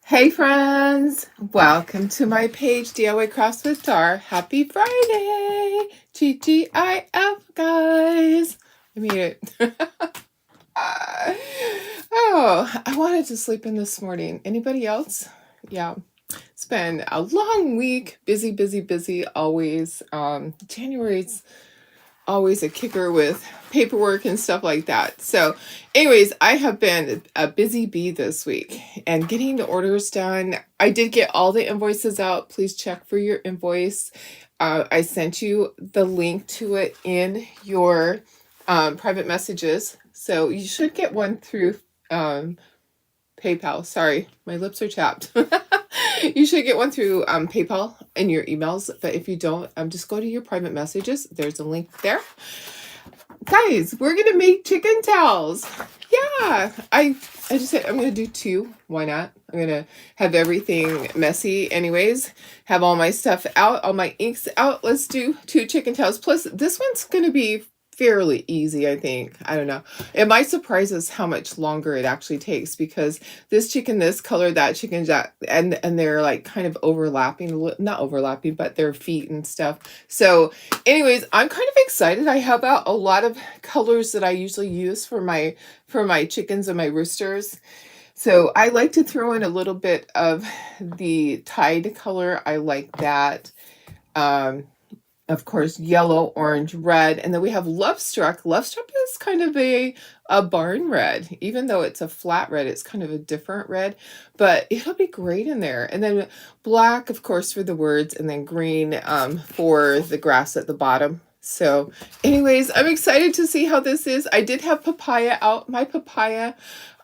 Hey friends, welcome to my page DIY Crafts with Dar. Happy Friday, TGIF guys. I made it. I wanted to sleep in this morning. Anybody else? Yeah, it's been a long week. Busy always. January's always a kicker with paperwork and stuff like that. So anyways, I have been a busy bee this week and getting the orders done. I did get all the invoices out. Please check for your invoice. I sent you the link to it in your private messages. So you should get one through PayPal. Sorry, my lips are chapped. You should get one through PayPal in your emails, but if you don't, just go to your private messages. There's a link there. Guys, we're gonna make chicken towels. Yeah, I just said I'm gonna do two. Why not? I'm gonna have everything messy anyways. Have all my stuff out, all my inks out. Let's do two chicken towels. Plus, this one's gonna be fairly easy, I think. I don't know. It might surprise us how much longer it actually takes because this chicken, this color, that chicken, that, and they're like kind of overlapping, not overlapping, but their feet and stuff. So anyways, I'm kind of excited. I have out a lot of colors that I usually use for my chickens and my roosters. So I like to throw in a little bit of the Tide color. I like that. Of course, yellow, orange, red, and then we have Lovestruck. Lovestruck is kind of a barn red. Even though it's a flat red, it's kind of a different red, but it'll be great in there. And then black, of course, for the words, and then green for the grass at the bottom. So anyways, I'm excited to see how this is. I did have papaya out. My papaya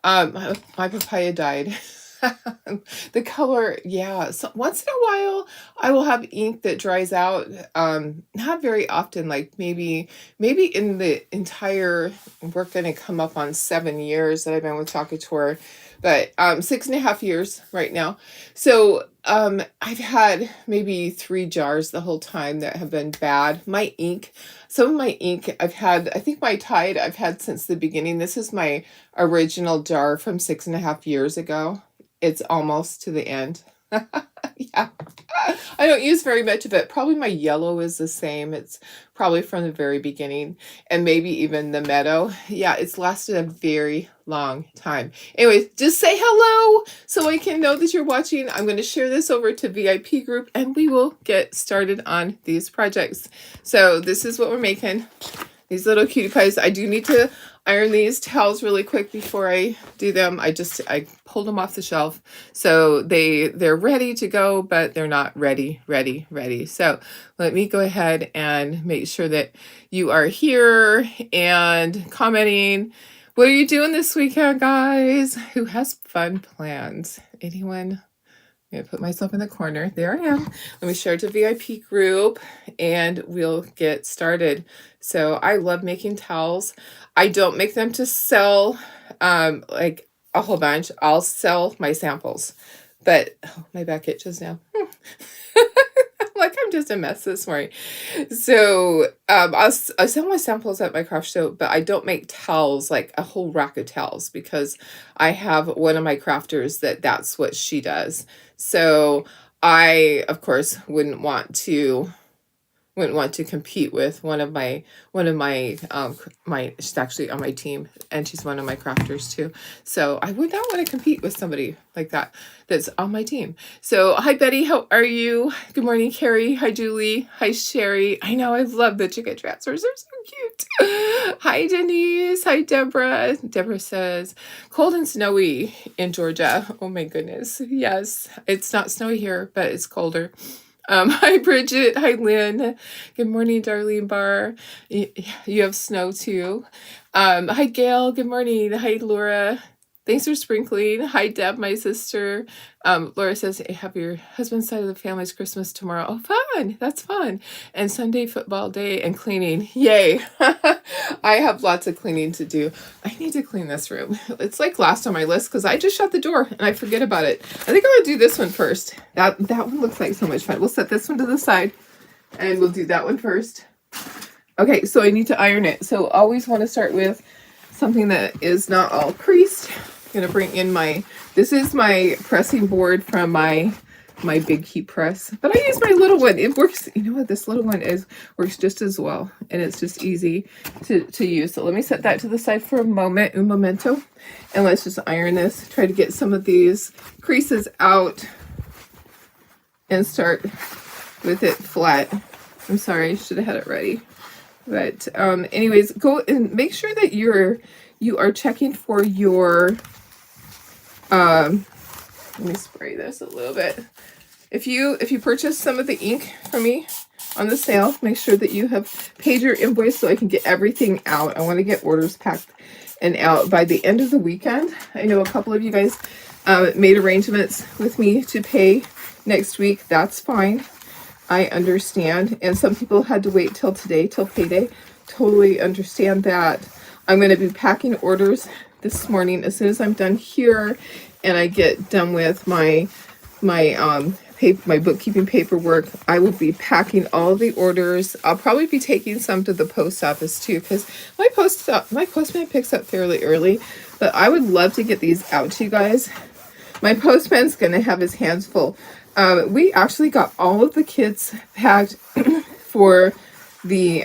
died. The color, yeah. So once in a while, I will have ink that dries out. Not very often, like maybe in the entire, we're going to come up on 7 years that I've been with Talkator, but 6.5 years right now. So I've had maybe 3 jars the whole time that have been bad. My ink, some of my ink I've had, I think my Tide I've had since the beginning. This is my original jar from 6.5 years ago. It's almost to the end. Yeah. I don't use very much of it. Probably my yellow is the same. It's probably from the very beginning. And maybe even the meadow. Yeah, it's lasted a very long time. Anyways, just say hello so I can know that you're watching. I'm going to share this over to VIP group and we will get started on these projects. So this is what we're making. These little cutie pies. I do need to iron these towels really quick before I do them. I pulled them off the shelf. So they're ready to go, but they're not ready. So let me go ahead and make sure that you are here and commenting. What are you doing this weekend, guys? Who has fun plans? Anyone? I'm going to put myself in the corner. There I am. Let me share to VIP group and we'll get started. So I love making towels. I don't make them to sell like a whole bunch. I'll sell my samples. But my back itches now. Like I'm just a mess this morning. So I'll sell my samples at my craft show, but I don't make towels, like a whole rack of towels, because I have one of my crafters that's what she does. So I, of course, wouldn't want to compete with one of my she's actually on my team and she's one of my crafters too. So I would not want to compete with somebody like that that's on my team. So hi Betty, how are you? Good morning, Carrie. Hi Julie. Hi Sherry. I know, I love the chicken transfers. They're so cute. Hi Denise. Hi Deborah. Deborah says cold and snowy in Georgia. Oh my goodness. Yes, it's not snowy here, but it's colder. Hi Bridget, hi Lynn. Good morning, Darlene Barr. You have snow too. Hi Gail, good morning. Hi Laura. Thanks for sprinkling. Hi Deb, my sister. Laura says, have your husband's side of the family's Christmas tomorrow. Oh, fun. That's fun. And Sunday football day and cleaning. Yay. I have lots of cleaning to do. I need to clean this room. It's like last on my list because I just shut the door and I forget about it. I think I'm going to do this one first. That one looks like so much fun. We'll set this one to the side and we'll do that one first. Okay, so I need to iron it. So always want to start with something that is not all creased. gonna bring in this is my pressing board from my big heat press, but I use my little one. It works, you know what, this little one works just as well, and it's just easy to use. So let me set that to the side for a moment, un momento, and let's just iron this, try to get some of these creases out and start with it flat. I'm sorry, I should have had it ready. But anyways, go and make sure that you are checking for your let me spray this a little bit. If you purchase some of the ink from me on the sale, make sure that you have paid your invoice so I can get everything out. I want to get orders packed and out by the end of the weekend. I know a couple of you guys made arrangements with me to pay next week. That's fine. I understand. And some people had to wait till today, till payday. Totally understand that. I'm going to be packing orders this morning as soon as I'm done here and I get done with my bookkeeping paperwork. I will be packing all the orders. I'll probably be taking some to the post office too, because my postman picks up fairly early, but I would love to get these out to you guys. My postman's gonna have his hands full. We actually got all of the kits packed for the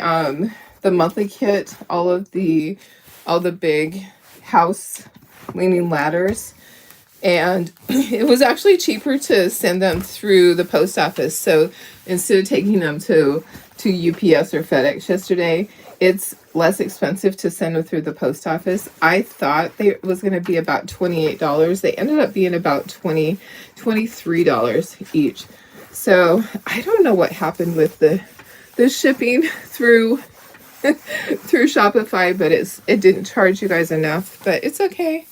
monthly kit, all the big house leaning ladders. And it was actually cheaper to send them through the post office. So instead of taking them to UPS or FedEx yesterday, it's less expensive to send them through the post office. I thought it was going to be about $28. They ended up being about $23 each. So I don't know what happened with the shipping through Shopify, but it didn't charge you guys enough, but it's okay.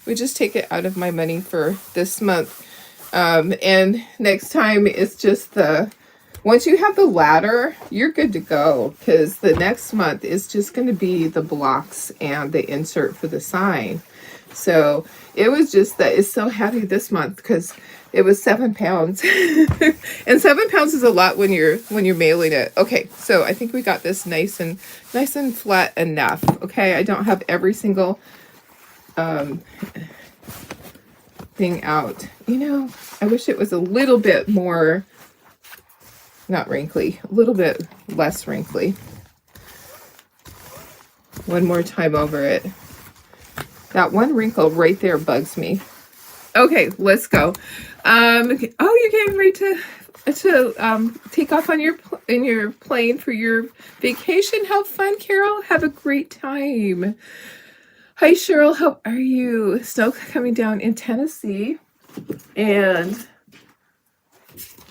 We just take it out of my money for this month. And next time it's just once you have the ladder, you're good to go, because the next month is just going to be the blocks and the insert for the sign. So it was just that it's so heavy this month because it was 7 pounds. And 7 pounds is a lot when you're mailing it. Okay, so I think we got this nice and flat enough. Okay, I don't have every single thing out. You know, I wish it was a little bit more, not wrinkly, a little bit less wrinkly. One more time over it. That one wrinkle right there bugs me. Okay, let's go. Oh, you're getting ready to take off on your plane for your vacation. Have fun, Carol. Have a great time. Hi, Cheryl. How are you? Snow coming down in Tennessee. And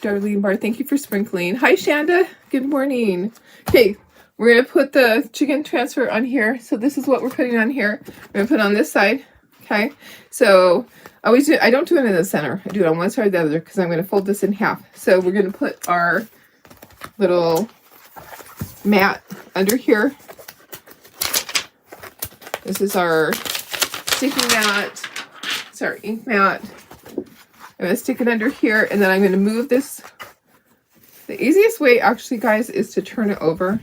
Darlene Bar, thank you for sprinkling. Hi, Shanda. Good morning. Okay, we're going to put the chicken transfer on here. So this is what we're putting on here. We're going to put it on this side. Okay, so I don't do it in the center. I do it on one side or the other because I'm going to fold this in half. So we're going to put our little mat under here. This is our sticky mat. It's our ink mat. I'm going to stick it under here, and then I'm going to move this. The easiest way, actually, guys, is to turn it over.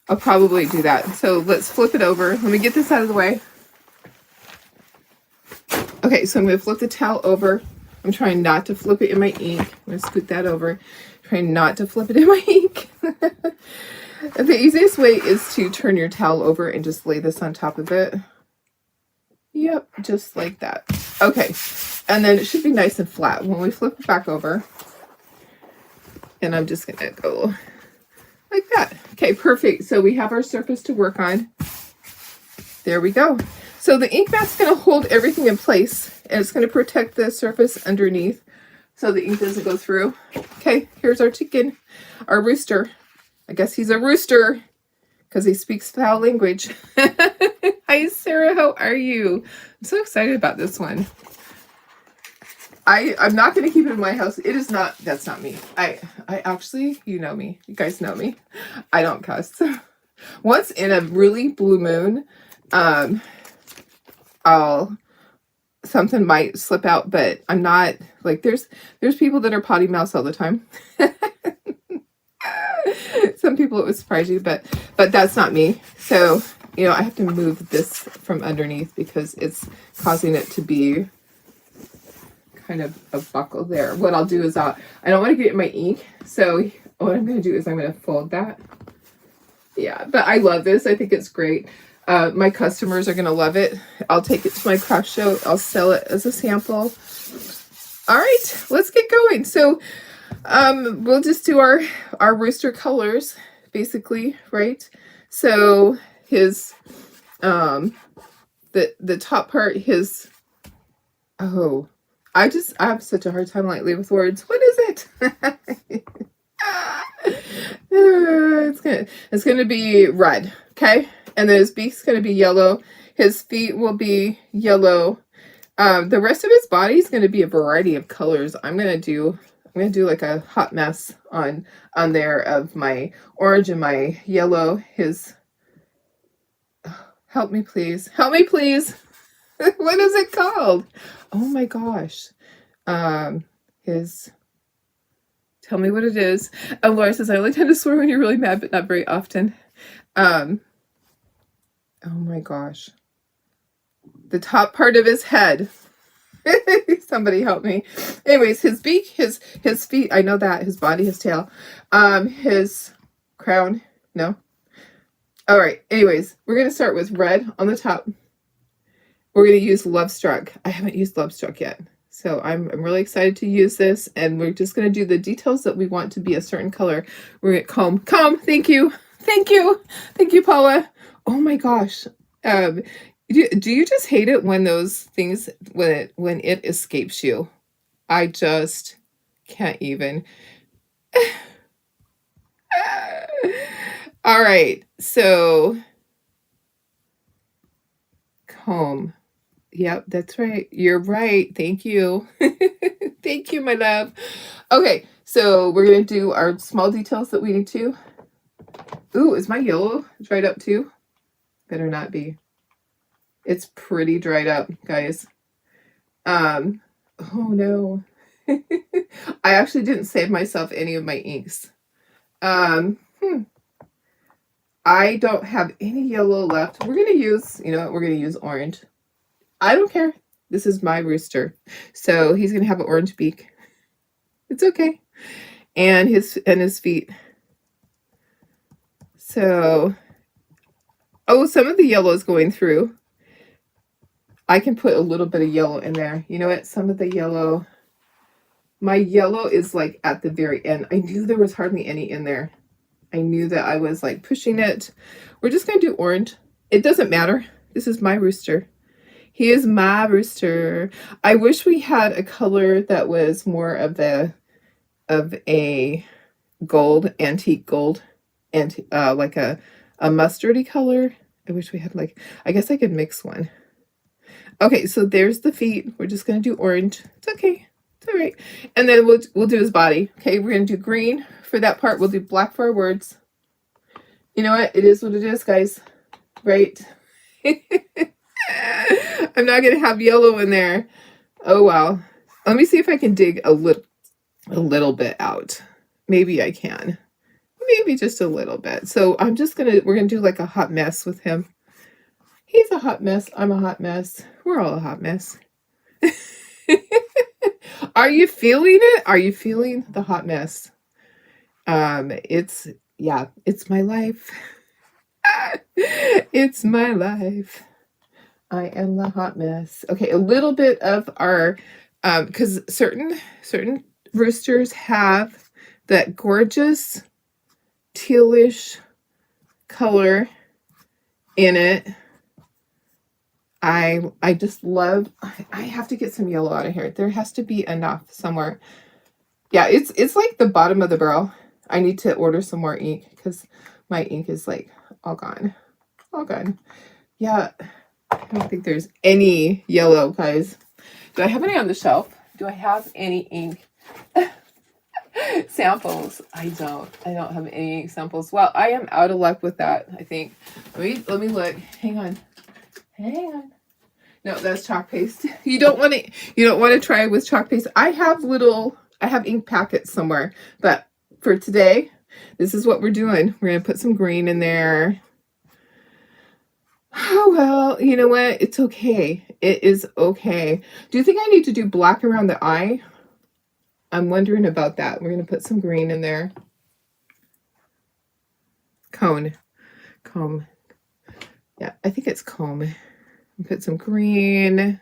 I'll probably do that. So let's flip it over. Let me get this out of the way. Okay, so I'm going to flip the towel over. I'm trying not to flip it in my ink. I'm going to scoot that over. Trying not to flip it in my ink. The easiest way is to turn your towel over and just lay this on top of it. Yep, just like that. Okay, and then it should be nice and flat when we flip it back over. And I'm just going to go like that. Okay, perfect. So we have our surface to work on. There we go. So the ink mat's going to hold everything in place, and it's going to protect the surface underneath so the ink doesn't go through. Okay, here's our chicken, our rooster. I guess he's a rooster because he speaks foul language. Hi, Sarah. How are you? I'm so excited about this one. I'm not going to keep it in my house. It is not. That's not me. I actually, you know me. You guys know me. I don't cuss. Once in a really blue moon, something might slip out, but I'm not like there's people that are potty mouths all the time. Some people it would surprise you, but that's not me. So You know, I have to move this from underneath because it's causing it to be kind of a buckle there. What I'll do is I don't want to get my ink, so what I'm going to do is I'm going to fold that. Yeah, but I love this. I think it's great. My customers are going to love it. I'll take it to my craft show. I'll sell it as a sample. All right, let's get going. So we'll just do our rooster colors, basically, right? So his the top part, his I have such a hard time lately with words. What is it? It's gonna be red, okay? And then his beak's gonna be yellow. His feet will be yellow. The rest of his body is gonna be a variety of colors. I'm gonna do like a hot mess on there of my orange and my yellow. His help me please. Help me please. What is it called? Oh my gosh. Tell me what it is. Laura says, I only tend to swear when you're really mad, but not very often. Oh my gosh. The top part of his head. Somebody help me. Anyways, his beak, his feet, I know that. His body, his tail. His crown, no. All right, anyways, we're going to start with red on the top. We're going to use Love Struck. I haven't used Love Struck yet. So I'm really excited to use this, and we're just going to do the details that we want to be a certain color. We're going to comb. Thank you. Thank you, Paula. Oh my gosh. Do you just hate it when those things, when it escapes you? I just can't even. All right. So comb. Yep, that's right. You're right. Thank you. Thank you, my love. Okay, so we're going to do our small details that we need to. Ooh, is my yellow dried up too? Better not be. It's pretty dried up, guys. Oh no. I actually didn't save myself any of my inks. I don't have any yellow left. We're going to use, you know what? We're going to use orange. I don't care. This is my rooster. So he's going to have an orange beak. It's okay. And his feet. So, some of the yellow is going through. I can put a little bit of yellow in there. You know what? Some of the yellow, my yellow is like at the very end. I knew there was hardly any in there. I knew that I was like pushing it. We're just going to do orange. It doesn't matter. This is my rooster. He is my rooster. I wish we had a color that was more of a gold, antique gold, and like a mustardy color. I wish we had I guess I could mix one. Okay, so there's the feet. We're just gonna do orange. It's okay. It's all right. And then we'll do his body. Okay, we're gonna do green for that part. We'll do black for our words. You know what? It is what it is, guys. Right? I'm not going to have yellow in there. Oh, wow. Let me see if I can dig a little bit out. Maybe I can. Maybe just a little bit. So we're going to do like a hot mess with him. He's a hot mess. I'm a hot mess. We're all a hot mess. Are you feeling it? Are you feeling the hot mess? It's my life. It's my life. I am the hot mess. Okay, a little bit of our, because certain roosters have that gorgeous tealish color in it. I just love, I have to get some yellow out of here. There has to be enough somewhere. Yeah, it's like the bottom of the barrel. I need to order some more ink because my ink is like all gone. All gone. Yeah. I don't think there's any yellow, guys. Do I have any on the shelf? Do I have any ink samples? I don't have any ink samples. Well, I am out of luck with that, I think. Let me look. Hang on. No, that's chalk paste. You don't want to try with chalk paste. I have ink packets somewhere, but for today, this is what we're doing. We're going to put some green in there. Oh, well, you know what? It's okay. It is okay. Do you think I need to do black around the eye? I'm wondering about that. We're going to put some green in there. Comb. Yeah, I think it's comb. Put some green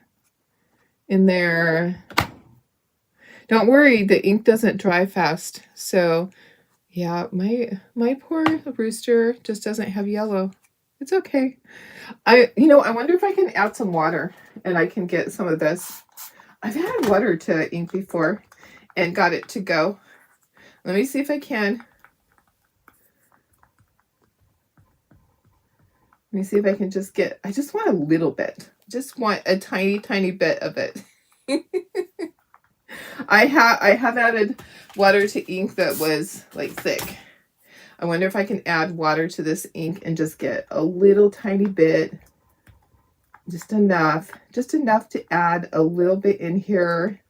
in there. Don't worry, the ink doesn't dry fast. So, yeah, my poor rooster just doesn't have yellow. It's okay. I wonder if I can add some water and I can get some of this. I've added water to ink before and got it to go. Let me see if I can. Let me see if I can just get, I just want a little bit. Just want a tiny, tiny bit of it. I have added water to ink that was like thick. I wonder if I can add water to this ink and just get a little tiny bit. Just enough to add a little bit in here.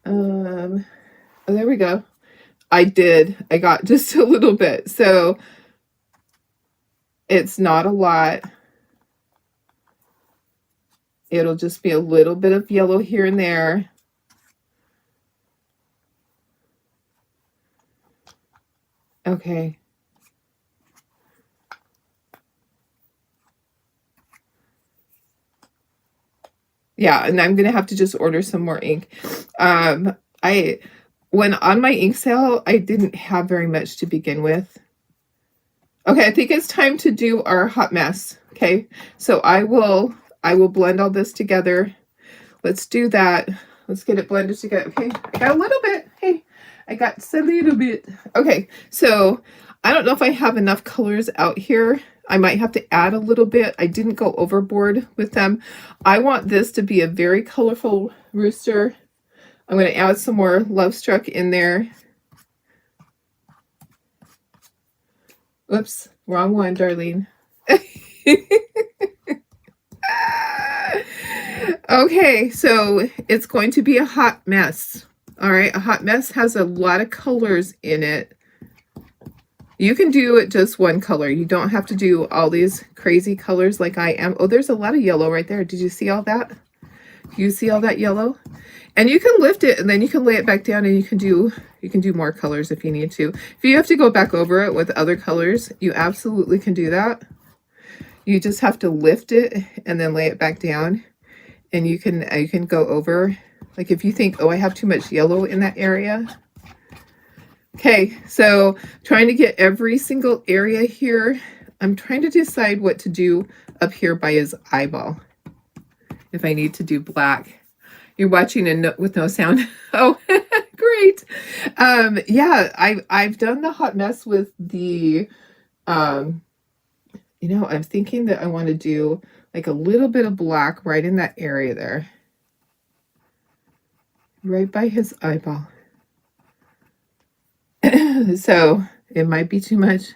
Oh, there we go. I got just a little bit. So it's not a lot. It'll just be a little bit of yellow here and there. Okay. Yeah, and I'm gonna have to just order some more ink. When on my ink sale, I didn't have very much to begin with. Okay, I think it's time to do our hot mess. Okay, so I will blend all this together. Let's do that. Let's get it blended together. Okay, I got a little bit. Hey, I got just a little bit. Okay, so I don't know if I have enough colors out here. I might have to add a little bit. I didn't go overboard with them. I want this to be a very colorful rooster. I'm going to add some more Love Struck in there. Oops, wrong one, Darlene. Okay, so it's going to be a hot mess. All right, a hot mess has a lot of colors in it. You can do it just one color. You don't have to do all these crazy colors like I am. Oh, there's a lot of yellow right there. Did you see all that? Do you see all that yellow? And you can lift it and then you can lay it back down and you can do more colors if you need to. If you have to go back over it with other colors, you absolutely can do that. You just have to lift it and then lay it back down. And you can go over, like if you think, oh, I have too much yellow in that area. Okay, so trying to get every single area here. I'm trying to decide what to do up here by his eyeball. If I need to do black. You're watching with no sound. Oh, great. Yeah, I've done the hot mess with the, I'm thinking that I want to do like a little bit of black right in that area there. Right by his eyeball. So it might be too much.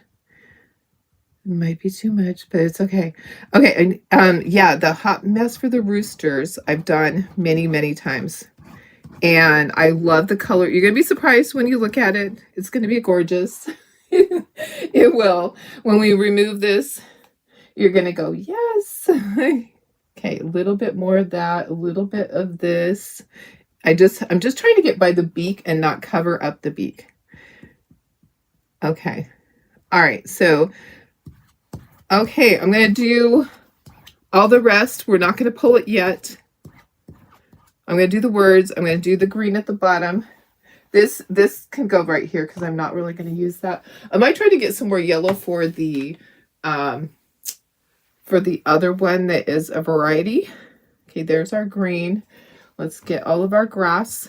It might be too much, but it's okay. Okay, and yeah, the hot mess for the roosters I've done many, many times. And I love the color. You're going to be surprised when you look at it. It's going to be gorgeous. It will. When we remove this, you're going to go, yes. Okay, a little bit more of that, a little bit of this. I'm just trying to get by the beak and not cover up the beak. Okay. All right. So, okay, I'm going to do all the rest. We're not going to pull it yet. I'm going to do the words. I'm going to do the green at the bottom. This can go right here because I'm not really going to use that. I might try to get some more yellow for the other one that is a variety. Okay, there's our green. Let's get all of our grass.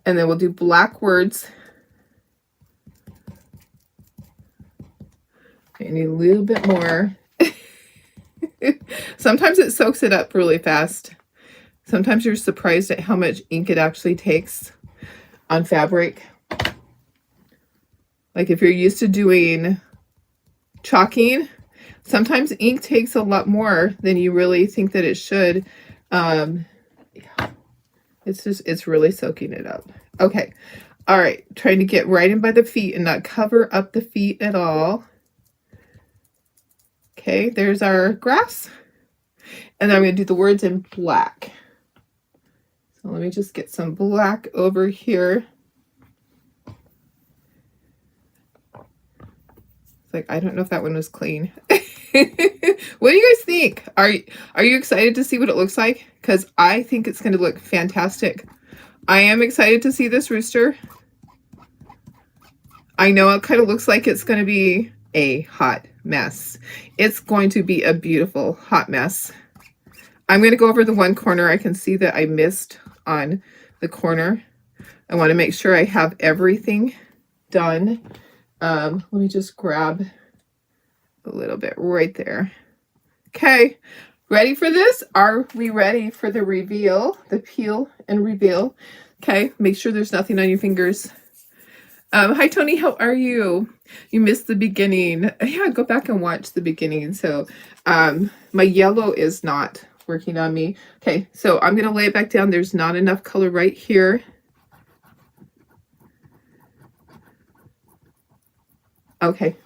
And then we'll do black words. I need a little bit more. Sometimes it soaks it up really fast. Sometimes you're surprised at how much ink it actually takes on fabric. Like if you're used to doing chalking, sometimes ink takes a lot more than you really think that it should. Yeah. It's really soaking it up. Okay. All right, trying to get right in by the feet and not cover up the feet at all. Okay, there's our grass. And then I'm going to do the words in black. So let me just get some black over here. It's like, I don't know if that one was clean. What do you guys think? Are you excited to see what it looks like? Because I think it's going to look fantastic. I am excited to see this rooster. I know it kind of looks like it's going to be a hot mess. It's going to be a beautiful hot mess. I'm going to go over the one corner. I can see that I missed on the corner. I want to make sure I have everything done. Let me just grab a little bit right there. Okay, ready for this? Are we ready for the reveal, the peel and reveal? Okay, make sure there's nothing on your fingers. Hi, Tony, how are you? You missed the beginning. Yeah, go back and watch the beginning. So my yellow is not working on me. Okay, so I'm going to lay it back down. There's not enough color right here. Okay.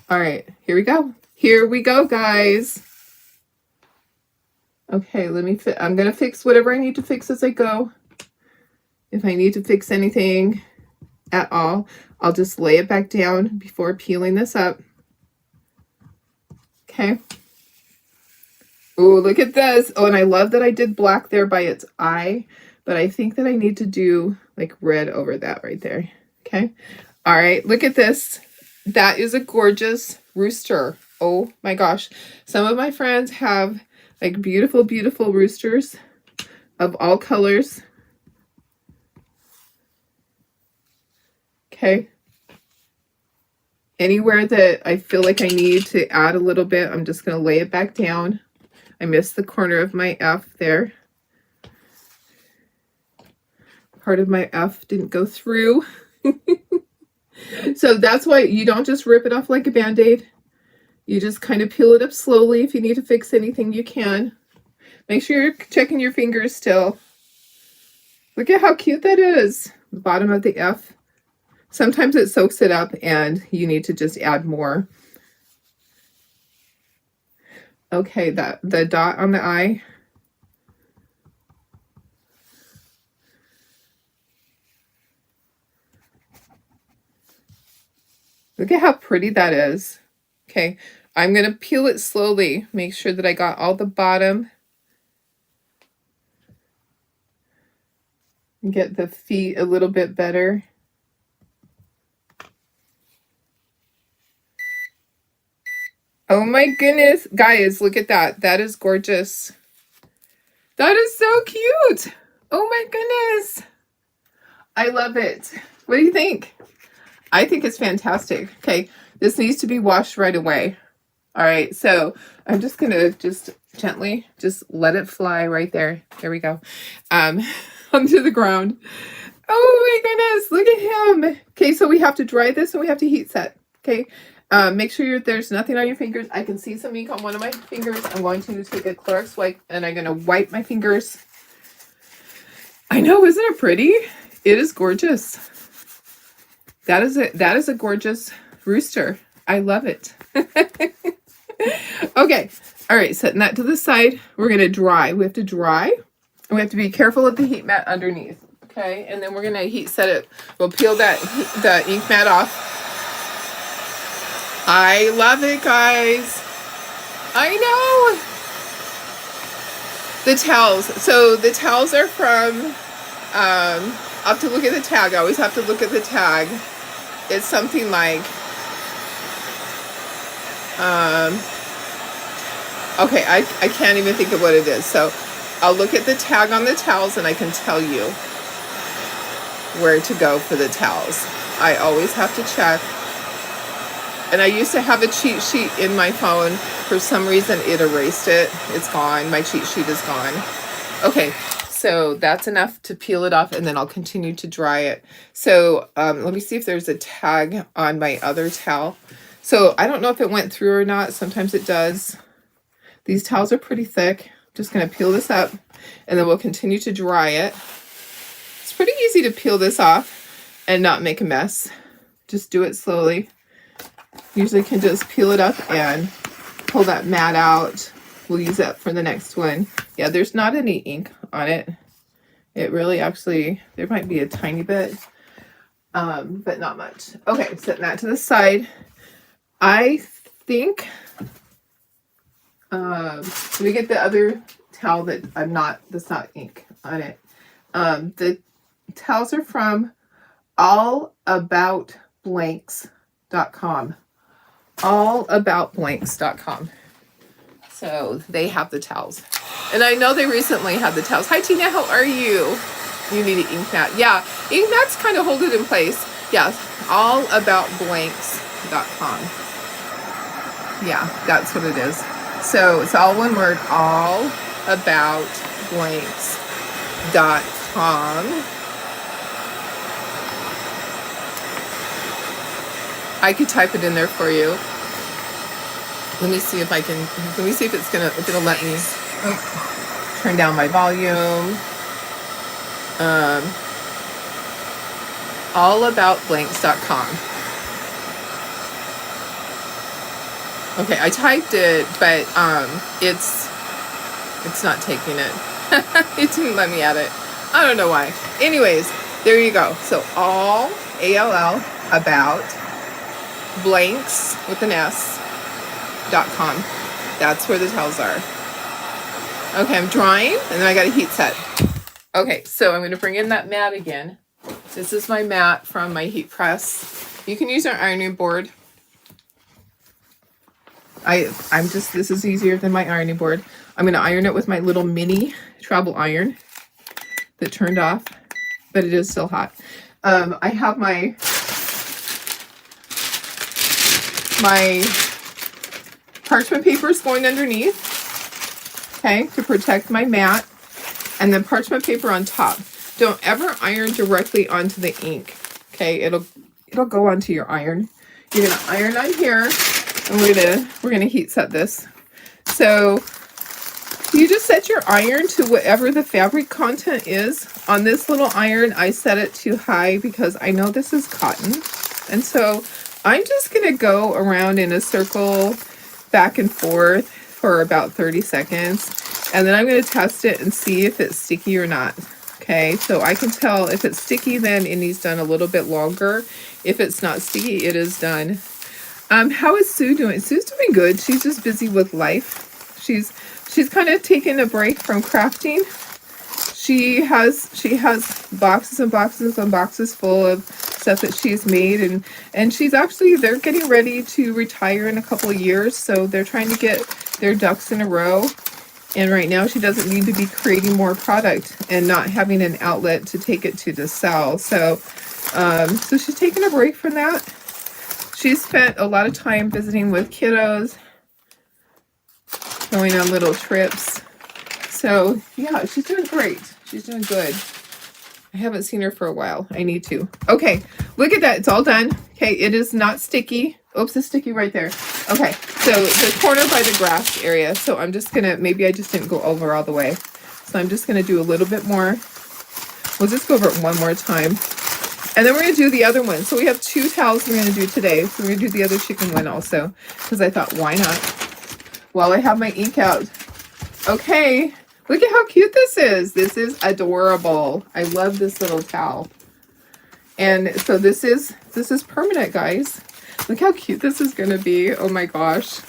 All right, here we go. Here we go, guys. Okay, I'm going to fix whatever I need to fix as I go. If I need to fix anything at all, I'll just lay it back down before peeling this up. Okay. Oh, look at this. Oh, and I love that I did black there by its eye, but I think that I need to do like red over that right there. Okay. All right, look at this. That is a gorgeous rooster. Oh my gosh. Some of my friends have like beautiful, beautiful roosters of all colors. Okay. Anywhere that I feel like I need to add a little bit, I'm just going to lay it back down. I missed the corner of my F there. Part of my F didn't go through. So that's why you don't just rip it off like a Band-Aid. You just kind of peel it up slowly. If you need to fix anything, you can. Make sure you're checking your fingers still. Look at how cute that is. The bottom of the F. Sometimes it soaks it up and you need to just add more. Okay, the dot on the eye. Look at how pretty that is. Okay, I'm going to peel it slowly. Make sure that I got all the bottom. And get the feet a little bit better. Oh my goodness. Guys, look at that. That is gorgeous. That is so cute. Oh my goodness. I love it. What do you think? I think it's fantastic. Okay, this needs to be washed right away. All right, so I'm just going to just gently just let it fly right there. There we go. Onto the ground. Oh my goodness, look at him. Okay, so we have to dry this and we have to heat set. Okay, make sure there's nothing on your fingers. I can see some ink on one of my fingers. I'm going to take a Clorox wipe and I'm going to wipe my fingers. I know, isn't it pretty? It is gorgeous. That is a gorgeous rooster. I love it. Okay. All right, setting that to the side. We're going to dry. We have to dry. And we have to be careful of the heat mat underneath. Okay, and then we're going to heat set it. We'll peel the ink mat off. I love it, guys. I know. The towels. So the towels are from, I'll have to look at the tag. I always have to look at the tag. It's something like, okay, I can't even think of what it is. So I'll look at the tag on the towels and I can tell you where to go for the towels. I always have to check. And I used to have a cheat sheet in my phone. For some reason, it erased it. It's gone. My cheat sheet is gone. Okay, so that's enough to peel it off, and then I'll continue to dry it. So let me see if there's a tag on my other towel. So I don't know if it went through or not. Sometimes it does. These towels are pretty thick. I'm just going to peel this up, and then we'll continue to dry it. It's pretty easy to peel this off. and not make a mess. Just do it slowly. Usually can just peel it up and pull that mat out. We'll use that for the next one. Yeah, there's not any ink on it. It really actually, there might be a tiny bit, but not much. Okay, setting that to the side. I think, let me get the other towel that's not ink on it. The towels are from allaboutblanks.com. Allaboutblanks.com. So they have the towels. And I know they recently had the towels. Hi, Tina, how are you? You need an ink mat. Yeah, ink mats kind of hold it in place. Yeah, allaboutblanks.com. Yeah, that's what it is. So it's all one word, allaboutblanks.com. I could type it in there for you. Let me see if I can, let me see if it'll let me turn down my volume. Allaboutblanks.com. Okay, I typed it, but it's not taking it. It didn't let me add it. I don't know why. Anyways, there you go. So all, A-L-L, about, blanks with an S.com. That's where the towels are. Okay, I'm drying, and then I got a heat set. Okay, so I'm going to bring in that mat again. This is my mat from my heat press. You can use our ironing board. This is easier than my ironing board. I'm going to iron it with my little mini travel iron that turned off, but it is still hot. I have my parchment paper is going underneath, okay, to protect my mat, and then parchment paper on top. Don't ever iron directly onto the ink, okay? It'll go onto your iron. You're gonna iron on here, and we're gonna heat set this. So you just set your iron to whatever the fabric content is. On this little iron, I set it to high because I know this is cotton, and so I'm just gonna go around in a circle back and forth for about 30 seconds, and then I'm going to test it and see if it's sticky or not. Okay, so I can tell if it's sticky, then it needs done a little bit longer. If it's not sticky, it is done. How is Sue doing? Sue's doing good. She's just busy with life. She's kind of taken a break from crafting. She has boxes and boxes and boxes full of stuff that she's made, and they're getting ready to retire in a couple of years, so they're trying to get their ducks in a row. And right now she doesn't need to be creating more product and not having an outlet to take it to sell. So so she's taking a break from that. She's spent a lot of time visiting with kiddos, going on little trips. So yeah, she's doing great. She's doing good. I haven't seen her for a while. I need to. Okay, look at that. It's all done. Okay, it is not sticky. Oops, it's sticky right there. Okay, so the corner by the grass area. So I'm just gonna, maybe I just didn't go over all the way. So I'm just gonna do a little bit more. We'll just go over it one more time. And then we're gonna do the other one. So we have 2 towels we're gonna do today. So we're gonna do the other chicken one also, because I thought, why not? While I have my ink out. Okay. Look at how cute this is. This is adorable. I love this little towel. And so this is permanent, guys. Look how cute this is going to be. Oh my gosh.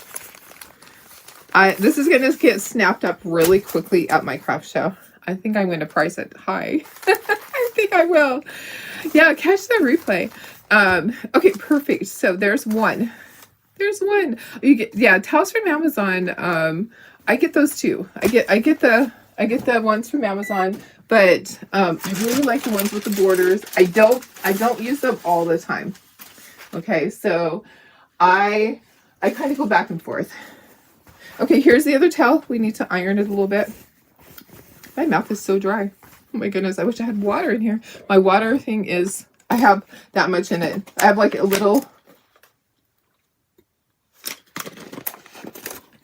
This is going to get snapped up really quickly at my craft show. I think I'm going to price it high. I think I will. Yeah, catch the replay. Okay, perfect. So there's one. There's one. You get, yeah, towels from Amazon. I get those too. I get the ones from Amazon, but I really like the ones with the borders. I don't use them all the time. Okay, so I kind of go back and forth. Okay, here's the other towel. We need to iron it a little bit. My mouth is so dry. Oh my goodness, I wish I had water in here. My water thing is, I have that much in it. I have like a little,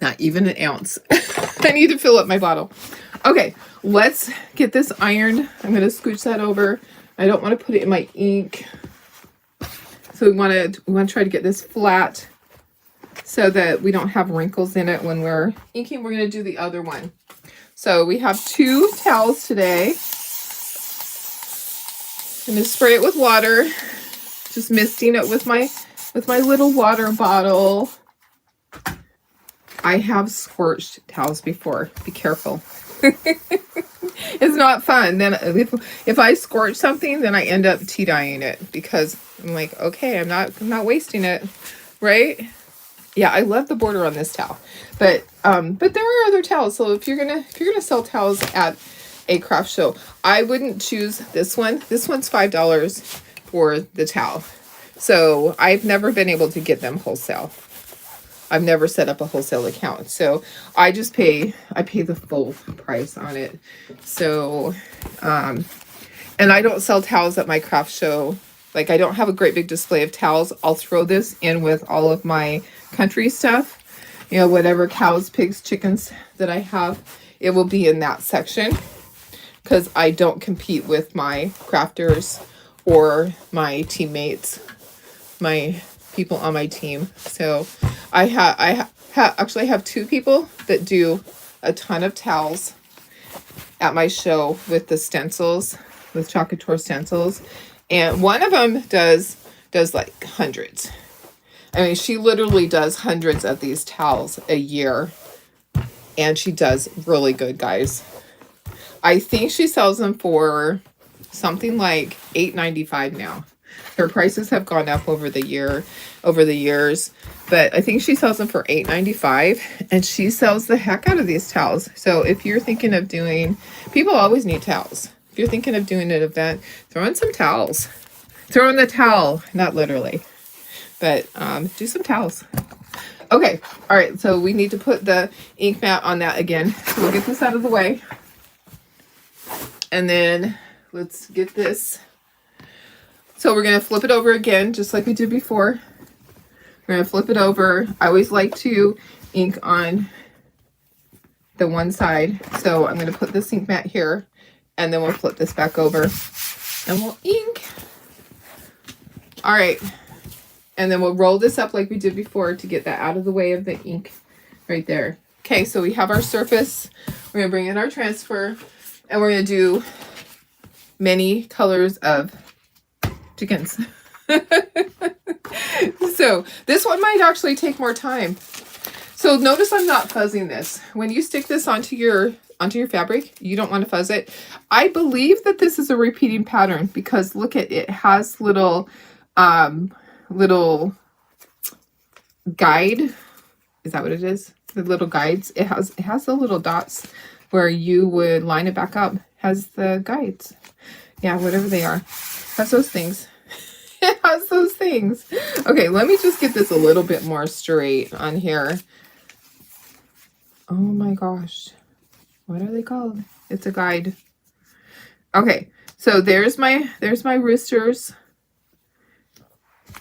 not even an ounce. I need to fill up my bottle. Okay, let's get this ironed. I'm going to scooch that over. I don't want to put it in my ink. So we want to try to get this flat so that we don't have wrinkles in it when we're inking. We're going to do the other one. So we have 2 towels today. I'm going to spray it with water, just misting it with my little water bottle. I have scorched towels before. Be careful. It's not fun. Then if I scorch something, then I end up tea dyeing it because I'm like, okay, I'm not wasting it, right? Yeah, I love the border on this towel, but there are other towels. So if you're gonna sell towels at a craft show, I wouldn't choose this one. This one's $5 for the towel. So I've never been able to get them wholesale. I've never set up a wholesale account. So I pay the full price on it. So, and I don't sell towels at my craft show. Like, I don't have a great big display of towels. I'll throw this in with all of my country stuff. You know, whatever cows, pigs, chickens that I have, it will be in that section. Because I don't compete with my crafters or my teammates, my people on my team. So I actually have 2 people that do a ton of towels at my show with the stencils, with Chalk Couture stencils, and one of them does like hundreds. I mean, she literally does hundreds of these towels a year, and she does really good, guys. I think she sells them for something like $8.95 now. Her prices have gone up over the years, but I think she sells them for $8.95, and she sells the heck out of these towels. So if you're thinking of doing, people always need towels. If you're thinking of doing an event, throw in some towels. Throw in the towel, not literally, but do some towels. Okay, all right, so we need to put the ink mat on that again. So we'll get this out of the way. And then let's get this. So we're going to flip it over again, just like we did before. We're going to flip it over. I always like to ink on the one side. So I'm going to put this ink mat here, and then we'll flip this back over and we'll ink. All right. And then we'll roll this up like we did before to get that out of the way of the ink right there. Okay, so we have our surface. We're going to bring in our transfer, and we're going to do many colors of chickens. So this one might actually take more time. So notice I'm not fuzzing this. When you stick this onto your fabric, you don't want to fuzz it. I believe that this is a repeating pattern because look at it has little guide. Is that what it is? The little guides. It has the little dots where you would line it back up. Has the guides. Yeah, whatever they are. Has those things. It has those things. Okay, let me just get this a little bit more straight on here. Oh my gosh. What are they called? It's a guide. Okay, so there's my roosters.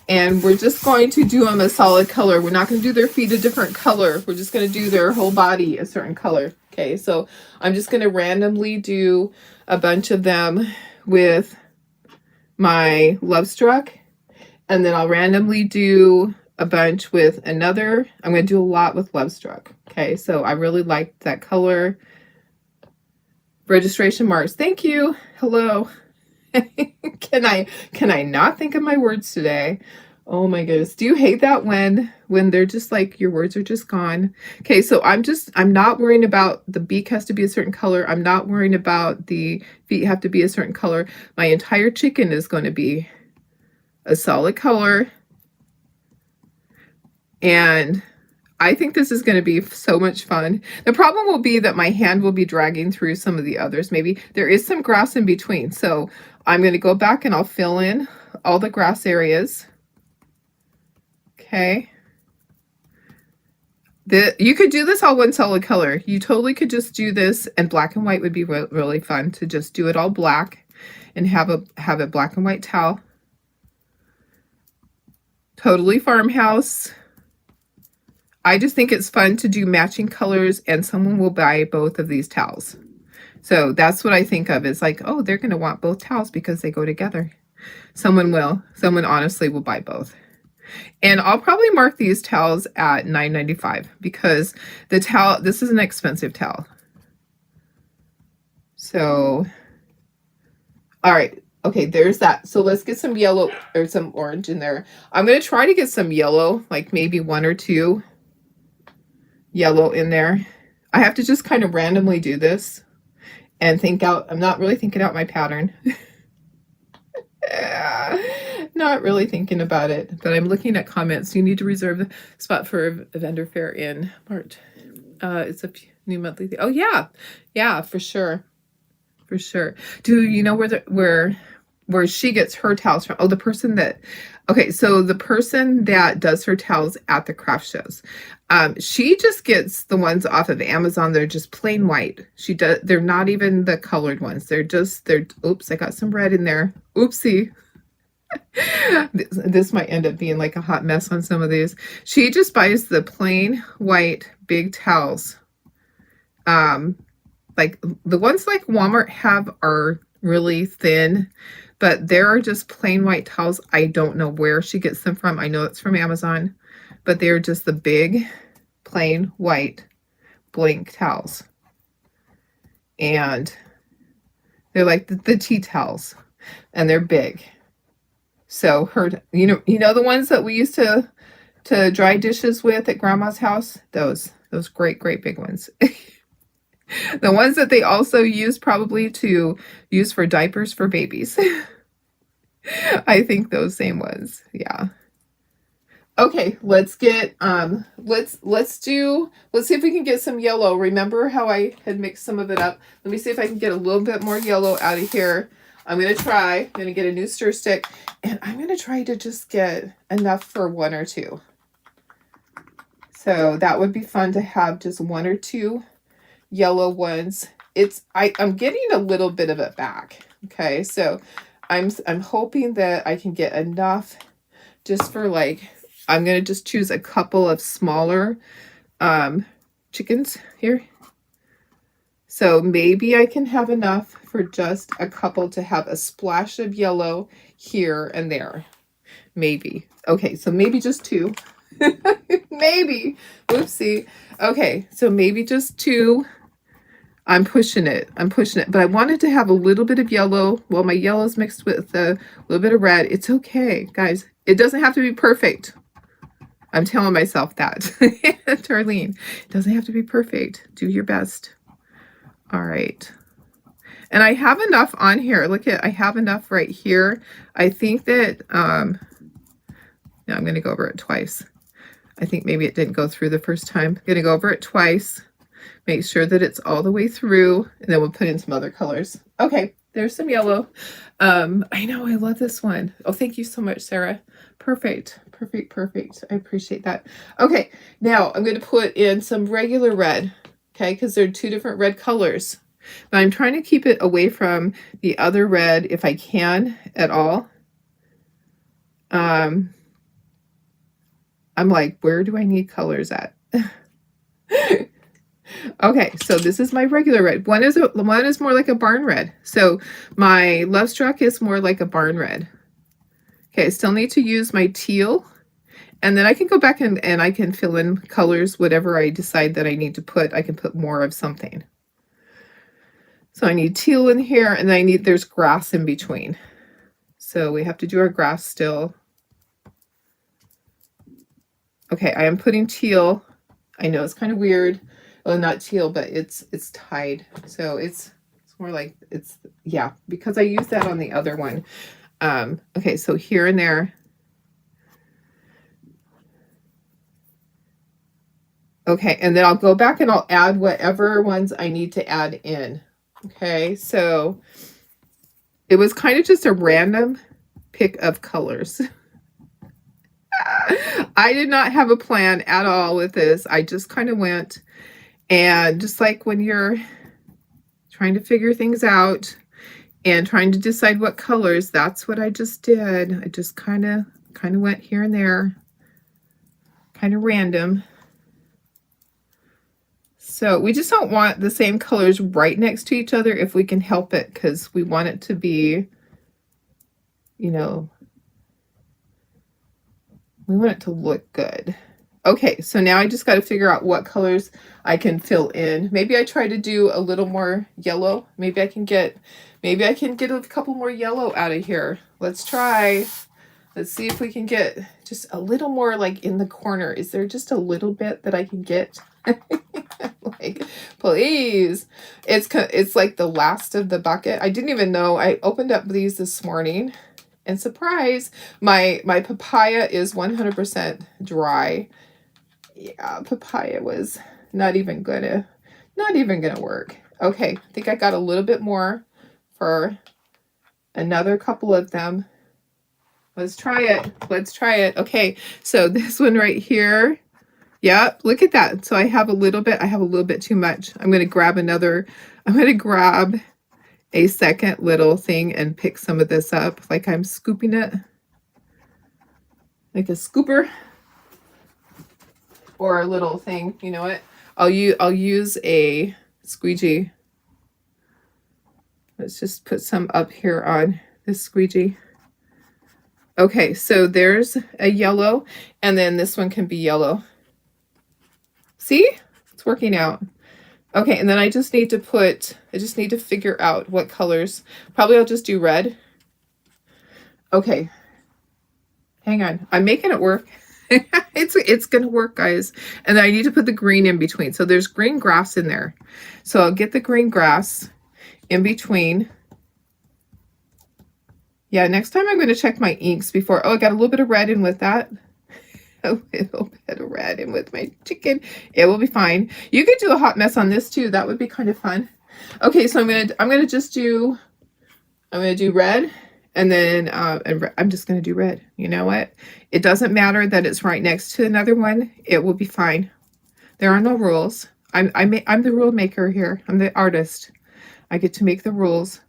And we're just going to do them a solid color. We're not going to do their feet a different color. We're just going to do their whole body a certain color. Okay, so I'm just going to randomly do a bunch of them with my Love Struck, and then I'll randomly do a bunch with another. I'm going to do a lot with Love Struck. Okay, so I really like that color. Registration marks. Thank you. Hello. Can I not think of my words today? Oh my goodness. Do you hate that when they're just like your words are just gone? Okay, so I'm not worrying about the beak has to be a certain color. I'm not worrying about the feet have to be a certain color. My entire chicken is going to be a solid color. And I think this is going to be so much fun. The problem will be that my hand will be dragging through some of the others. Maybe there is some grass in between. So I'm going to go back and I'll fill in all the grass areas. Okay. You could do this all one solid color. You totally could just do this, and black and white would be really fun to just do it all black and have a black and white towel. Totally farmhouse. I just think it's fun to do matching colors, and someone will buy both of these towels. So that's what I think of. It's like, oh, they're going to want both towels because they go together. Someone will. Someone honestly will buy both. And I'll probably mark these towels at $9.95 because the towel, this is an expensive towel. So, all right. Okay, there's that. So let's get some yellow or some orange in there. I'm going to try to get some yellow, like maybe 1 or 2 yellow in there. I have to just kind of randomly do this and think out. I'm not really thinking out my pattern. Not really thinking about it, but I'm looking at comments. You need to reserve the spot for a vendor fair in March. It's a new monthly thing. Oh yeah, yeah, for sure, for sure. Do you know where she gets her towels from? Oh, the person that. Okay, so the person that does her towels at the craft shows, she just gets the ones off of Amazon. They're just plain white. She does. They're not even the colored ones. They're. Oops, I got some red in there. Oopsie. This might end up being like a hot mess on some of these. She just buys the plain white big towels. Like the ones like Walmart have are really thin, but there are just plain white towels. I don't know where she gets them from. I know it's from Amazon, but they're just the big plain white blank towels. And they're like the tea towels, and they're big. So you know the ones that we used to dry dishes with at Grandma's house? Those great big ones. The ones that they also use probably to use for diapers for babies. I think those same ones. Yeah. Okay, let's get let's see if we can get some yellow. Remember how I had mixed some of it up? Let me see if I can get a little bit more yellow out of here. I'm going to get a new stir stick, and I'm going to try to just get enough for 1 or 2. So that would be fun to have just 1 or 2 yellow ones. I'm getting a little bit of it back. Okay. So I'm hoping that I can get enough just for I'm going to just choose a couple of smaller, chickens here. So maybe I can have enough for just a couple to have a splash of yellow here and there. Maybe. Okay, so maybe just 2. Maybe. Oopsie. Okay, so maybe just 2. I'm pushing it. But I wanted to have a little bit of yellow. Well, my yellow's mixed with a little bit of red. It's okay, guys. It doesn't have to be perfect. I'm telling myself that. Darlene, it doesn't have to be perfect. Do your best. All right. And I have enough on here. I have enough right here. I think that, now I'm going to go over it twice. I think maybe it didn't go through the first time. I'm going to go over it twice. Make sure that it's all the way through, and then we'll put in some other colors. Okay, there's some yellow. I know, I love this one. Oh, thank you so much, Sarah. Perfect. I appreciate that. Okay, now I'm going to put in some regular red. Okay, because they're 2 different red colors. But I'm trying to keep it away from the other red if I can at all. I'm like, where do I need colors at? Okay, so this is my regular red. One is more like a barn red. So my Love Struck is more like a barn red. Okay, I still need to use my teal. And then I can go back and I can fill in colors, whatever I decide that I need to put. I can put more of something. So I need teal in here, and there's grass in between. So we have to do our grass still. Okay, I am putting teal. I know it's kind of weird. Well, not teal, but it's tied. So it's more like yeah, because I used that on the other one. Okay, so here and there. Okay, and then I'll go back and I'll add whatever ones I need to add in. Okay, so it was kind of just a random pick of colors. I did not have a plan at all with this. I just kind of went, and just like when you're trying to figure things out and trying to decide what colors, that's what I just did. I just kind of went here and there, kind of random. So we just don't want the same colors right next to each other if we can help it, because we want it to be, you know, we want it to look good. Okay, so now I just got to figure out what colors I can fill in. Maybe I try to do a little more yellow. Maybe I can get a couple more yellow out of here. Let's try. Let's see if we can get just a little more like in the corner. Is there just a little bit that I can get? Like, please. It's like the last of the bucket. I didn't even know. I opened up these this morning, and surprise, my papaya is 100% dry. Yeah, papaya was not even gonna work. Okay, I think I got a little bit more for another couple of them. Let's try it. Let's try it. Okay, so this one right here. Yeah, look at that. So I have a little bit too much. I'm going to grab a second little thing and pick some of this up like I'm scooping it. Like a scooper. Or a little thing, you know what? I'll use a squeegee. Let's just put some up here on this squeegee. Okay, so there's a yellow, and then this one can be yellow. See? It's working out. Okay, and then I just need to figure out what colors. Probably I'll just do red. Okay. Hang on. I'm making it work. It's gonna work, guys. And then I need to put the green in between. So there's green grass in there. So I'll get the green grass in between. Yeah, next time I'm going to check my inks before. Oh, I got a little bit of red in with that. A little bit of red in with my chicken. It will be fine. You could do a hot mess on this too. That would be kind of fun. Okay, so I'm gonna do red, and then I'm just gonna do red. You know what? It doesn't matter that it's right next to another one. It will be fine. There are no rules. I'm the rule maker here. I'm the artist. I get to make the rules.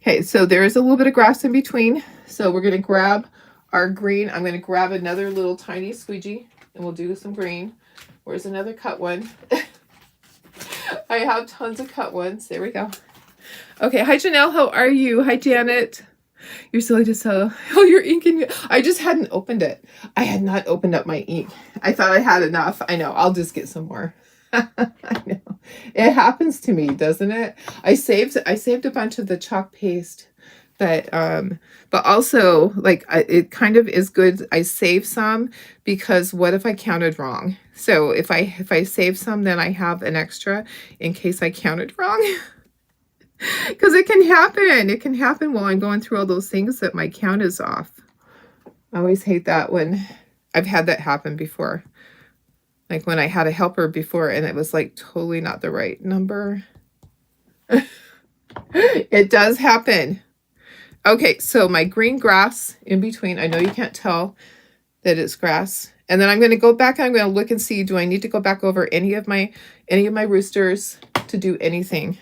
Okay, so there is a little bit of grass in between. So we're going to grab our green. I'm going to grab another little tiny squeegee, and we'll do some green. Where's another cut one? I have tons of cut ones. There we go. Okay, hi Janelle, how are you? Hi Janet. You're silly to sew. Oh, you're inking. I just hadn't opened it. I had not opened up my ink. I thought I had enough. I know. I'll just get some more. I know. It happens to me, doesn't it? I saved a bunch of the chalk paste, but also like it kind of is good. I save some because what if I counted wrong? So if I save some, then I have an extra in case I counted wrong. Because it can happen. It can happen while I'm going through all those things that my count is off. I always hate that when I've had that happen before. Like when I had a helper before and it was like totally not the right number. It does happen. Okay, so my green grass in between. I know you can't tell that it's grass. And then I'm going to go back and I'm going to look and see, do I need to go back over any of my roosters to do anything?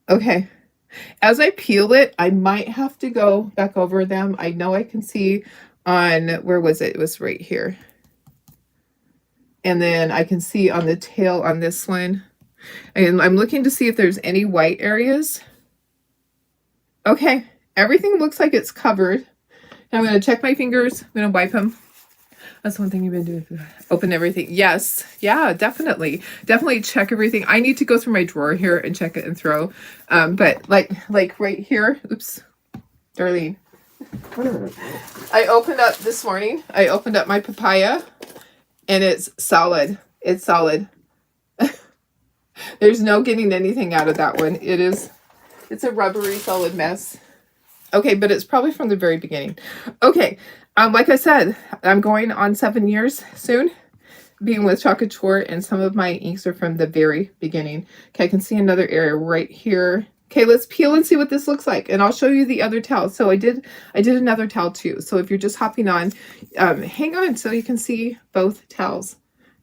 Okay. As I peel it, I might have to go back over them. I know I can see on, where was it? It was right here. And then I can see on the tail on this one. And I'm looking to see if there's any white areas. Okay. Everything looks like it's covered. Now I'm going to check my fingers. I'm going to wipe them. That's one thing you've been doing. Open everything. Yes. Yeah, definitely. Definitely check everything. I need to go through my drawer here and check it and throw. But like right here. Oops. Darlene. I opened up this morning. I opened up my papaya and it's solid. It's solid. There's no getting anything out of that one. It's a rubbery solid mess. Okay, but it's probably from the very beginning. Okay. Like I said, I'm going on 7 years soon being with Chalk Couture, and some of my inks are from the very beginning. Okay, I can see another area right here. Okay, let's peel and see what this looks like, and I'll show you the other towel. So I did another towel too. So if you're just hopping on, hang on so you can see both towels.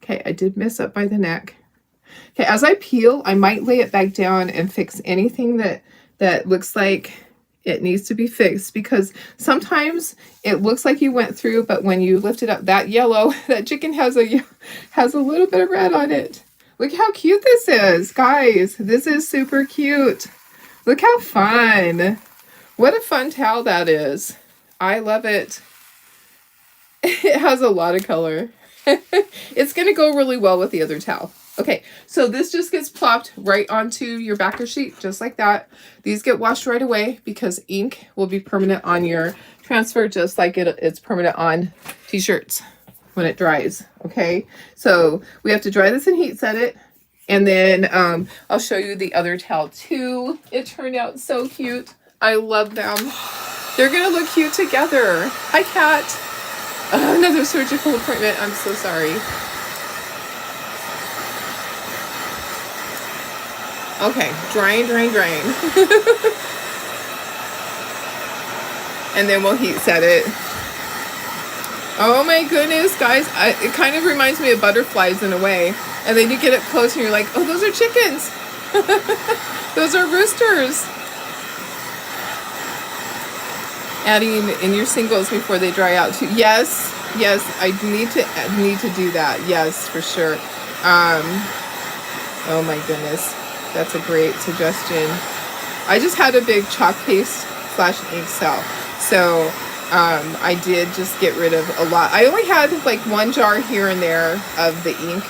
Okay, I did miss up by the neck. Okay, as I peel, I might lay it back down and fix anything that looks like it needs to be fixed, because sometimes it looks like you went through, but when you lift it up, that yellow, that chicken has a little bit of red on it. Look how cute this is, guys. This is super cute. Look how fun. What a fun towel that is. I love it. It has a lot of color. It's going to go really well with the other towel. Okay, so this just gets plopped right onto your backer sheet, just like that. These get washed right away because ink will be permanent on your transfer, just like it's permanent on t-shirts when it dries. Okay, so we have to dry this and heat set it. And then I'll show you the other towel too. It turned out so cute. I love them. They're going to look cute together. Hi, Kat. Another surgical appointment. I'm so sorry. Okay, drying. And then we'll heat set it. Oh my goodness, guys. It kind of reminds me of butterflies in a way. And then you get it close and you're like, oh, those are chickens. Those are roosters. Adding in your singles before they dry out too. Yes, I need to do that. Yes, for sure. Oh my goodness, that's a great suggestion. I just had a big chalk paste / ink cell, so I did just get rid of a lot. I only had like one jar here and there of the ink.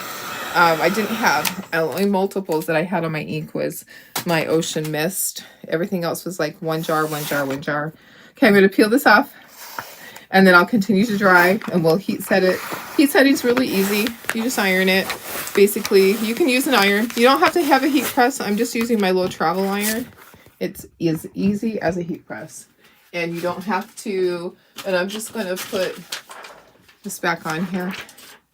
I didn't have, only multiples that I had on my ink was my Ocean Mist. Everything else was like one jar. Okay, I'm going to peel this off, and then I'll continue to dry, and we'll heat set it. Heat setting's really easy. You just iron it. Basically, you can use an iron. You don't have to have a heat press. I'm just using my little travel iron. It's as easy as a heat press. And you don't have to, and I'm just going to put this back on here.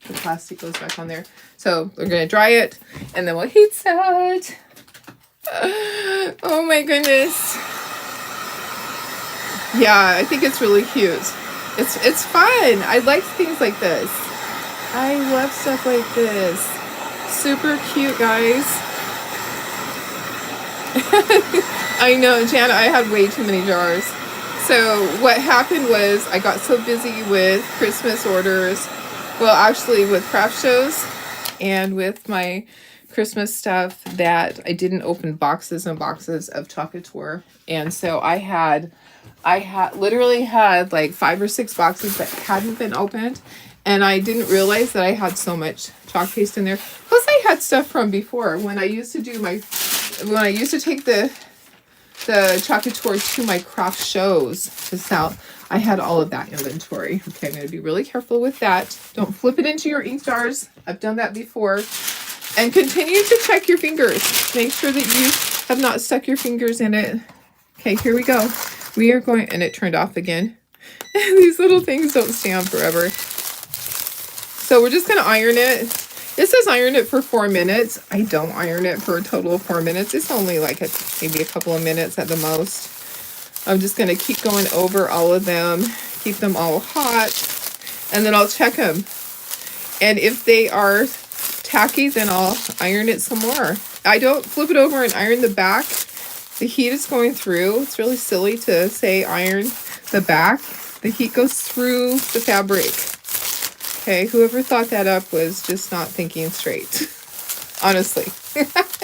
The plastic goes back on there. So we're going to dry it, and then we'll heat set. Oh my goodness. Yeah, I think it's really cute. It's fun. I like things like this. I love stuff like this. Super cute, guys. I know, Jana, I had way too many jars. So what happened was I got so busy with Christmas orders. Well, actually with craft shows and with my Christmas stuff that I didn't open boxes and boxes of Chocateur. And so I literally had like 5 or 6 boxes that hadn't been opened, and I didn't realize that I had so much chalk paste in there. Plus I had stuff from before when I used to take the Chocateur to my craft shows to sell. I had all of that inventory. Okay, I'm going to be really careful with that. Don't flip it into your ink jars. I've done that before. And continue to check your fingers. Make sure that you have not stuck your fingers in it. Okay, here we go. We are going, and it turned off again. These little things don't stay on forever. So we're just going to iron it. It says iron it for 4 minutes. I don't iron it for a total of 4 minutes. It's only like maybe a couple of minutes at the most. I'm just going to keep going over all of them, keep them all hot, and then I'll check them. And if they are tacky, then I'll iron it some more. I don't flip it over and iron the back. The heat is going through. It's really silly to say iron the back. The heat goes through the fabric. Okay, whoever thought that up was just not thinking straight. Honestly.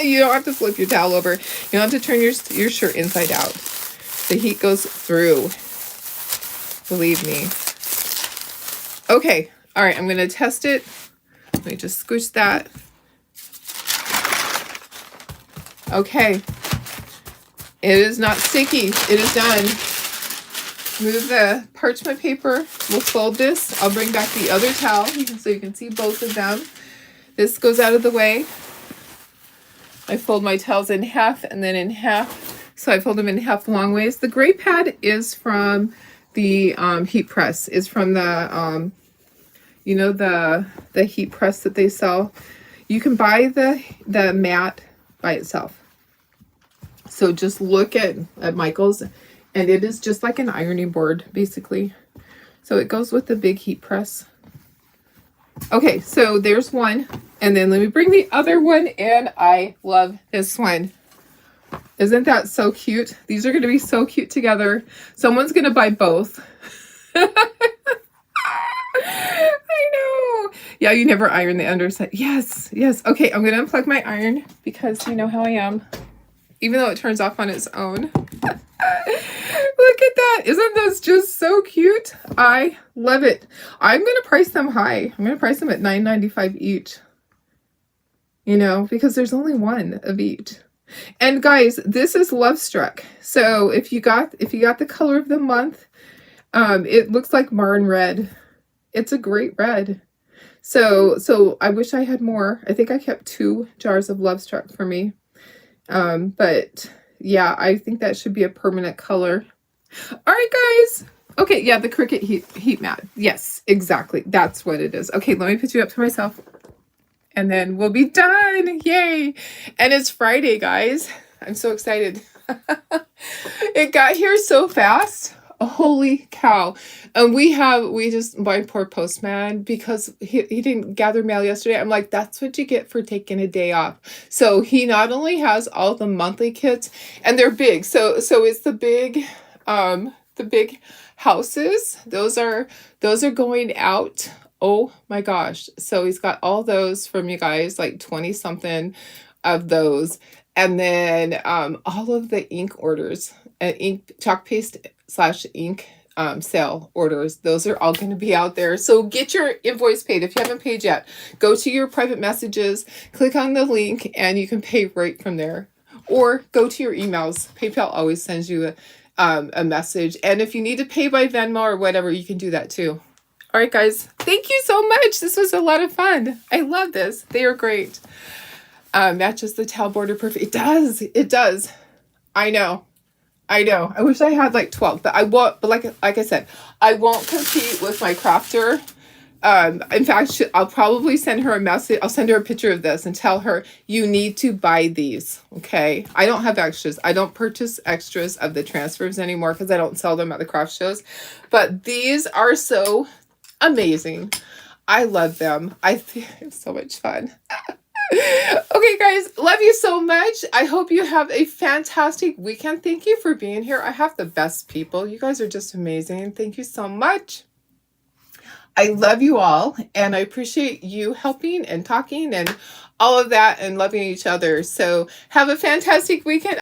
You don't have to flip your towel over. You don't have to turn your shirt inside out. The heat goes through. Believe me. Okay, all right, I'm going to test it. Let me just squish that. Okay. It is not sticky. It is done. Move the parchment paper. We'll fold this. I'll bring back the other towel so you can see both of them. This goes out of the way. I fold my towels in half and then in half. So I fold them in half long ways. The gray pad is from the heat press. Is from the, you know, the heat press that they sell. You can buy the mat by itself. So just look at Michael's, and it is just like an ironing board, basically. So it goes with the big heat press. Okay, so there's one. And then let me bring the other one in. I love this one. Isn't that so cute? These are going to be so cute together. Someone's going to buy both. I know. Yeah, you never iron the underside. Yes. Okay, I'm going to unplug my iron because you know how I am. even though it turns off on its own. Look at that. Isn't this just so cute? I love it. I'm going to price them high. I'm going to price them at $9.95 each. You know, because there's only one of each. And guys, this is Love Struck. So if you got the color of the month, it looks like Marn Red. It's a great red. So I wish I had more. I think I kept 2 jars of Love Struck for me. But yeah, I think that should be a permanent color. All right, guys. Okay, yeah, the Cricut heat mat. Yes, exactly. That's what it is. Okay, let me put you up to myself. And then we'll be done. Yay. And it's Friday, guys. I'm so excited. It got here so fast. Holy cow. And my poor postman, because he didn't gather mail yesterday. I'm like, that's what you get for taking a day off. So he not only has all the monthly kits, and they're big. So it's the big houses. Those are going out. Oh my gosh. So he's got all those from you guys, like 20 something of those. And then all of the ink orders, ink, chalk paste / ink sale orders. Those are all going to be out there. So get your invoice paid. If you haven't paid yet, go to your private messages, click on the link, and you can pay right from there. Or go to your emails. PayPal always sends you a message. And if you need to pay by Venmo or whatever, you can do that too. All right, guys, thank you so much. This was a lot of fun. I love this. They are great. Matches the towel border perfect. It does. It does. I know. I wish I had like 12, but I won't. But like I said, I won't compete with my crafter. In fact, I'll probably send her a message. I'll send her a picture of this and tell her, you need to buy these. Okay. I don't have extras. I don't purchase extras of the transfers anymore because I don't sell them at the craft shows. But these are so amazing. I love them. I think it's so much fun. Okay, guys, love you so much. I hope you have a fantastic weekend. Thank you for being here. I have the best people. You guys are just amazing. Thank you so much. I love you all, and I appreciate you helping and talking and all of that and loving each other. So have a fantastic weekend.